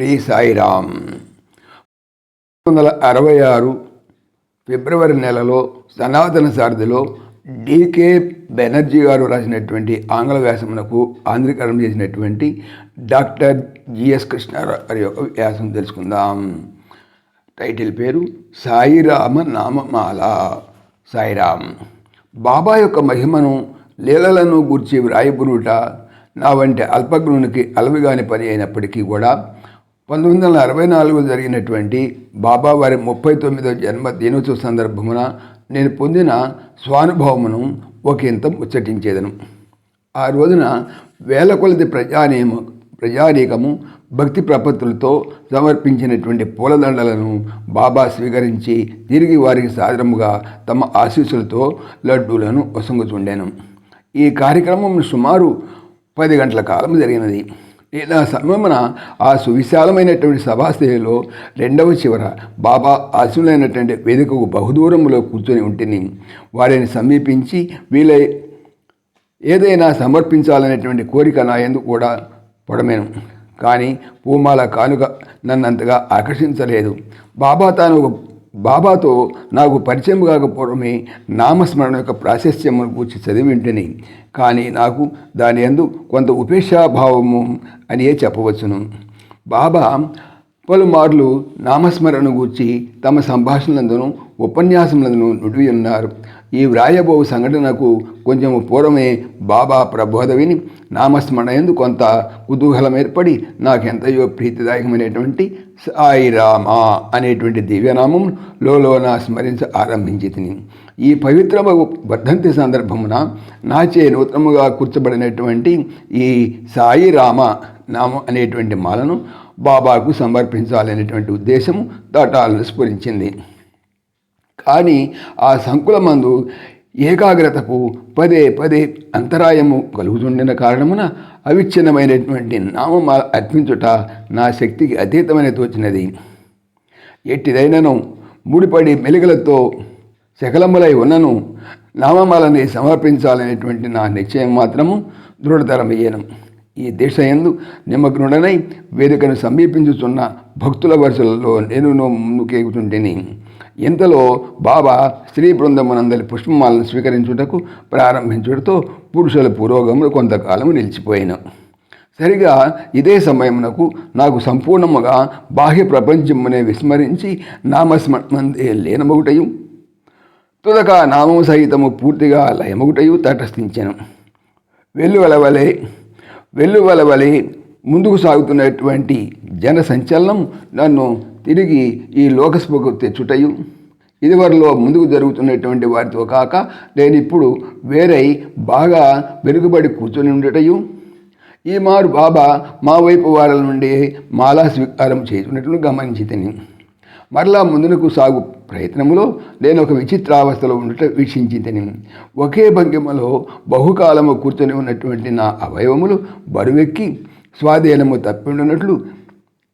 శ్రీ సాయిరామ్. 1966 ఫిబ్రవరి నెలలో సనాతన సారథిలో డికే బెనర్జీ గారు రాసినటువంటి ఆంగ్ల వ్యాసమునకు ఆంధ్రీకరణ చేసినటువంటి డాక్టర్ జిఎస్ కృష్ణారావు గారి యొక్క వ్యాసం తెలుసుకుందాం. టైటిల్ పేరు సాయిరామ నామమాల. సాయిరామ్. బాబా యొక్క మహిమను లీలలను గూర్చి వ్రాయబురుట నా వంటి అల్పజ్ఞునికి అలవిగాని పని అయినప్పటికీ కూడా 1964 జరిగినటువంటి బాబా వారి 39వ జన్మ దినోత్సవ సందర్భమున నేను పొందిన స్వానుభవమును ఒకంత ముచ్చటించేదను. ఆ రోజున వేల కొలది ప్రజానీకము భక్తి ప్రపత్తులతో సమర్పించినటువంటి పూలదండలను బాబా స్వీకరించి తిరిగి వారికి సాదరముగా తమ ఆశీస్సులతో లడ్డూలను వసంగుతుండెను. ఈ కార్యక్రమం సుమారు 10 గంటల కాలం జరిగినది. నేను ఆ సమయమున ఆ సువిశాలమైనటువంటి సభాస్థలిలో రెండవ చివర బాబా ఆశీనులైనటువంటి వేదికకు బహుదూరంలో కూర్చొని ఉంటిని. వారిని సమీపించి వీలై ఏదైనా సమర్పించాలనేటువంటి కోరిక నా యందు కూడా పొడమేను. కానీ పూమాల కానుక నన్నంతగా ఆకర్షించలేదు. బాబాతో నాకు పరిచయం కాకపోవడమే నామస్మరణ యొక్క ప్రాశస్త్యమును గూర్చి చదివింటిని. కానీ నాకు దాని యందు కొంత ఉపేక్షాభావము అనియే చెప్పవచ్చును. బాబా పలుమార్లు నామస్మరణ గూర్చి తమ సంభాషణలందును ఉపన్యాసములందును నుడివి ఉన్నారు. ఈ వ్రాయబోవు సంఘటనకు కొంచెం పూర్వమే బాబా ప్రబోధ విని నామస్మరణ యందు కొంత కుతూహలం ఏర్పడి నాకెంతయో ప్రీతిదాయకమైనటువంటి సాయిరామ అనేటువంటి దివ్యనామం లోన స్మరించ ఆరంభించి తిని. ఈ పవిత్ర వర్ధంతి సందర్భమున నాచే నూతనముగా కూర్చబడినటువంటి ఈ సాయిరామ నామం అనేటువంటి మాలను బాబాకు సమర్పించాలనేటువంటి ఉద్దేశము తటాలను స్ఫురించింది. కానీ ఆ సంకులమందు ఏకాగ్రతకు పదే అంతరాయము కలుగుతుండిన కారణమున అవిచ్ఛిన్నమైనటువంటి నామమాల అర్పించుట నా శక్తికి అతీతమైన తోచినది. ఎట్టిదైనను ముడిపడి మెలికలతో శకలములై ఉన్నను నామమాలని సమర్పించాలనేటువంటి నా నిశ్చయం మాత్రము దృఢతరమయ్యాను. ఈ దిశయందు నిమగ్నుడనై వేదికను సమీపించుతున్న భక్తుల వరుసలలో నేను ముందుకేగుతుంటిని. ఇంతలో బాబా స్త్రీ బృందమునందరి పుష్పమాలను స్వీకరించుటకు ప్రారంభించుటతో పురుషుల పురోగములు కొంతకాలము నిలిచిపోయాను. సరిగా ఇదే సమయమునకు నాకు సంపూర్ణముగా బాహ్య ప్రపంచమునే విస్మరించి నామస్మరణందే లీనమగుటయు తుదక నామము సహితము పూర్తిగా లయమగుటయు తటస్థించెను. వెల్లువలవలే ముందుకు సాగుతున్నటువంటి జన సంచలనం నన్ను తిరిగి ఈ లోకస్పకు తెచ్చుటయు, ఇదివరలో ముందుకు జరుగుతున్నటువంటి వారితో కాక నేను ఇప్పుడు వేరై బాగా వెనుకబడి కూర్చొని ఉండటయు, ఈ మారు బాబా మా వైపు వారి నుండి మాలా స్వీకారం చేస్తున్నట్లు గమనించి తిని. మరలా ముందుకు సాగు ప్రయత్నములో నేను ఒక విచిత్రావస్థలో ఉండట వీక్షించి తిని. ఒకే భంగిమలో బహుకాలము కూర్చొని ఉన్నటువంటి నా అవయవములు బరువెక్కి స్వాధీనము తప్పిండున్నట్లు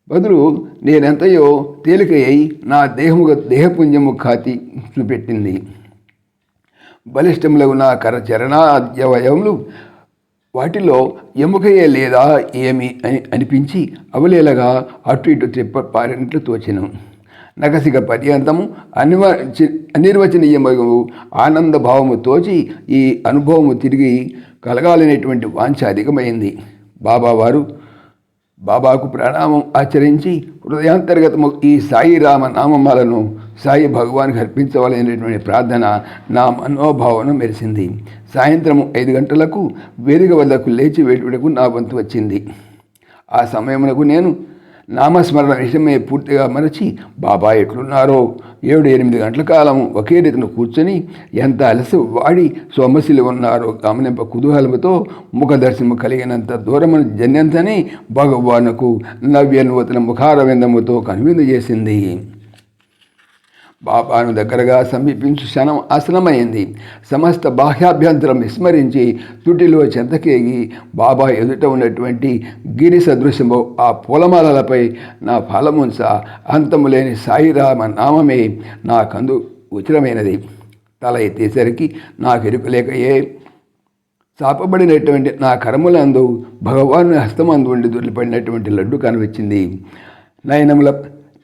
బదులు నేనెంతయో తేలికయ్యి నా దేహపుంజము ఖాతి చూపెట్టింది. బలిష్టములకు నా కరచరణాద్యవయములు వాటిలో ఎముకయే లేదా ఏమి అని అనిపించి అవలేలగా అటు ఇటు పారినట్లు తోచెను. నగసిక పర్యంతము అనిర్వచనీయము ఆనందభావము తోచి ఈ అనుభవము తిరిగి కలగాలనేటువంటి వాంఛ అధికమైంది. బాబాకు ప్రణామం ఆచరించి హృదయాంతర్గతము ఈ సాయిరామ నామమాలను సాయి భగవానికి అర్పించవాలనేటువంటి ప్రార్థన నా మనోభావన మెరిసింది. సాయంత్రం 5 గంటలకు వేదిక వద్దకు లేచి వేటుటకు నా వంతు వచ్చింది. ఆ సమయమునకు నేను నామస్మరణ విషయమే పూర్తిగా మరచి బాబా ఎట్లున్నారో 7-8 గంటల కాలం ఒకే రీతిని కూర్చొని ఎంత అలసి వాడి సొమ్మసిలి ఉన్నారో గమనింప కుతూహలముతో ముఖదర్శనము కలిగినంత దూరమును జన్యంతని భగవానుకు నవ్యనూతన ముఖారవిందముతో కనువిందు చేసింది. బాబాను దగ్గరగా సమీపించు క్షణం ఆసనమైంది. సమస్త బాహ్యాభ్యంతరం విస్మరించి తుటిలో చెంతకేగి బాబా ఎదుట ఉన్నటువంటి గిరి సదృశ్యము ఆ పూలమాలలపై నా ఫలముంచ అంతము లేని సాయిరామ నామమే నా కందు ఉచితమైనది. తల ఎత్తేసరికి నాకెరుకలేకయే చాపబడినటువంటి నా కరములందు భగవాను హస్తమందు ఉండి దొరికిపడినటువంటి లడ్డు కనిపించింది. నయనముల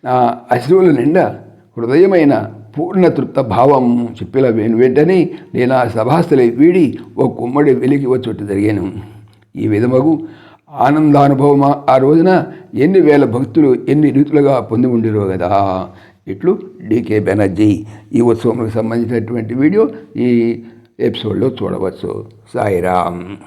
నా అశ్రువుల నిండా హృదయమైన పూర్ణ తృప్త భావం చెప్పిన వెంటనే నేను ఆ సభాస్థలి వీడి ఓ కుమ్మడి వెలికి వచ్చుట్టు జరిగాను. ఈ విధమగు ఆనందానుభవం ఆ రోజున ఎన్ని వేల భక్తులు ఎన్ని రీతులుగా పొంది ఉండిరో కదా. ఇట్లు డికే బెనర్జీ. ఈ ఉత్సవంకు సంబంధించినటువంటి వీడియో ఈ ఎపిసోడ్లో చూడవచ్చు. సాయిరామ్.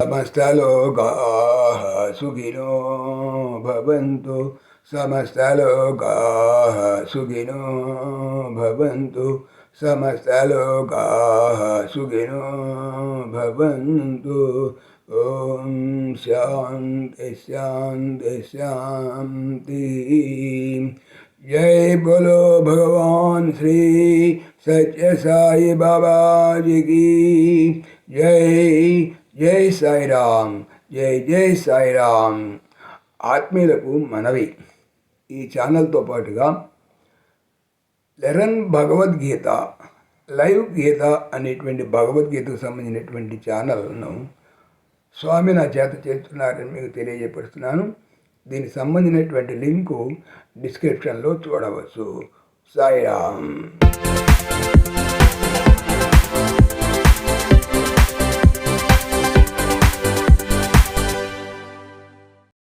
సమస్తలోకాః సుఖినో భవంతు సమస్తలోకాః సుఖినో భవంతు సమస్తలోకాః సుఖినో భవంతు ఓం శాంతి శాంతి శాంతి जय बोलो भगवान श्री सत्य साई बाबा जी की जय जय साई राम जय साई राम ఆత్మీయులకు మనవి ఈ ఛానల్తో పాటుగా లెరన్ భగవద్గీత లైవ్ గీత అనేటువంటి భగవద్గీతకు సంబంధించినటువంటి ఛానల్ను స్వామి నా చేత చేస్తున్నారని మీకు తెలియజేపరుస్తున్నాను. దీనికి సంబంధించినటువంటి లింకు డిస్క్రిప్షన్లో చూడవచ్చు. సాయిరామ్.